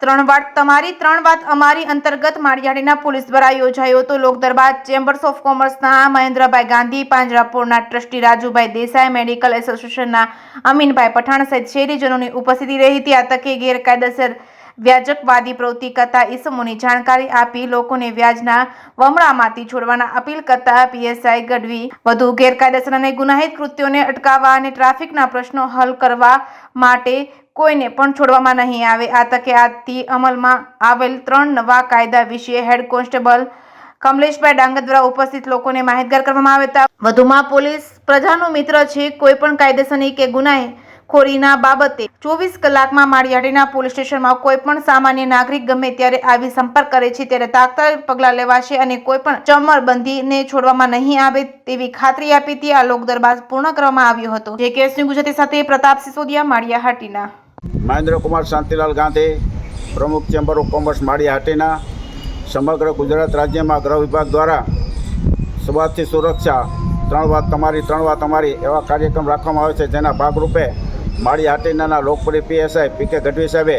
ત્રણ વાત અમારી અંતર્ગત માળિયાહાટીના પોલીસ દ્વારા યોજાયો હતો લોક દરબાર ચેમ્બર્સ ઓફ કોમર્સના મહેન્દ્રભાઈ ગાંધી, પાંજરાપોળના ટ્રસ્ટી રાજુભાઈ દેસાઈ, મેડિકલ એસોસિએશનના અમીનભાઈ પઠાણ સહિત શહેરીજનોની ઉપસ્થિતિ રહી હતી। આ તકે ગેરકાયદેસર વ્યાજકવાદી પ્રવૃત્તિ કરતા ઇસમોની જાણકારી આપી લોકોને વ્યાજના વમળામાંથી છોડવાના અપીલ કરતા પીએસઆઈ ગઢવી વધુ ગેરકાયદેસર અને ગુનાહિત કૃત્યોને અટકાવવા અને ટ્રાફિકના પ્રશ્નો હલ કરવા માટે કોઈને પણ છોડવામાં નહીં આવે। આ તકે આજથી અમલમાં આવેલ 3 નવા કાયદા વિશે હેડ કોન્સ્ટેબલ કમલેશભાઈ ડાંગર દ્વારા ઉપસ્થિત લોકોને માહિતગાર કરવામાં આવ્યા હતા। વધુમાં પોલીસ પ્રજાનો મિત્ર છે। કોઈ પણ કાયદેસરની કે ગુનાખોરીના બાબતે 24 કલાકમાં માળિયાહાટીના પોલીસ સ્ટેશનમાં કોઈ પણ સામાન્ય નાગરિક ગમે ત્યારે આવી સંપર્ક કરે છે ત્યારે તાત્કાલિક પગલાં લેવાશે અને કોઈ પણ ચમરબંધીને છોડવામાં નહીં આવે તેવી ખાતરી આપી હતી। આ લોક દરબાર પૂર્ણ કરવામાં આવ્યો હતો। જે કેસની ગુજરાતી સાથે પ્રતાપ સિસોદિયા, માળિયાહાટીના। મહેન્દ્ર કુમાર શાંતિલાલ ગાંધી, પ્રમુખ ચેમ્બર ઓફ કોમર્સ માળિયાહાટીના। સમગ્ર ગુજરાત રાજ્યમાં ગૃહ વિભાગ દ્વારા સ્વાસ્થ્ય સુરક્ષા 3 વાત અમારી એવા કાર્યક્રમ રાખવામાં આવે છે। જેના ભાગરૂપે માળિયાહાટીના લોકપ્રિય પીએસઆઈ પીકે ગઢવી સાહેબે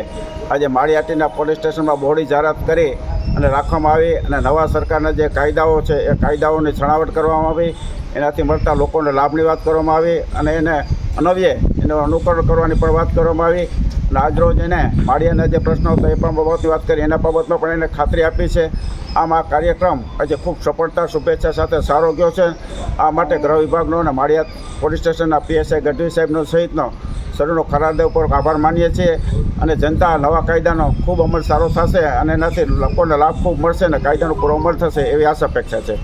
આજે માળિયાહાટીના પોલીસ સ્ટેશનમાં બહોળી જાહેરાત કરી અને રાખવામાં આવી અને નવા સરકારના જે કાયદાઓ છે એ કાયદાઓની છણાવટ કરવામાં આવી, એનાથી મળતા લોકોને લાભની વાત કરવામાં આવી અને એને અનવ્યે એનું અનુકરણ કરવાની પણ વાત કરવામાં આવી। અને આજરોજ એને માળિયાના જે પ્રશ્નો હતા એ પણ બાબતની વાત કરી, એના બાબતમાં પણ એને ખાતરી આપી છે। આમ આ કાર્યક્રમ આજે ખૂબ સફળતા શુભેચ્છા સાથે સારો ગયો છે। આ માટે ગૃહ વિભાગનો અને માળિયાદ પોલીસ સ્ટેશનના પીએસઆઈ ગઢવી સાહેબનો સહિતનો સર્વનો ખરા હૃદયપૂર્વક આભાર માનીએ છીએ અને જનતા નવા કાયદાનો ખૂબ અમલ સારો થશે અને એનાથી લોકોને લાભ ખૂબ મળશે અને કાયદાનો પૂરો અમલ થશે એવી આશા અપેક્ષા છે।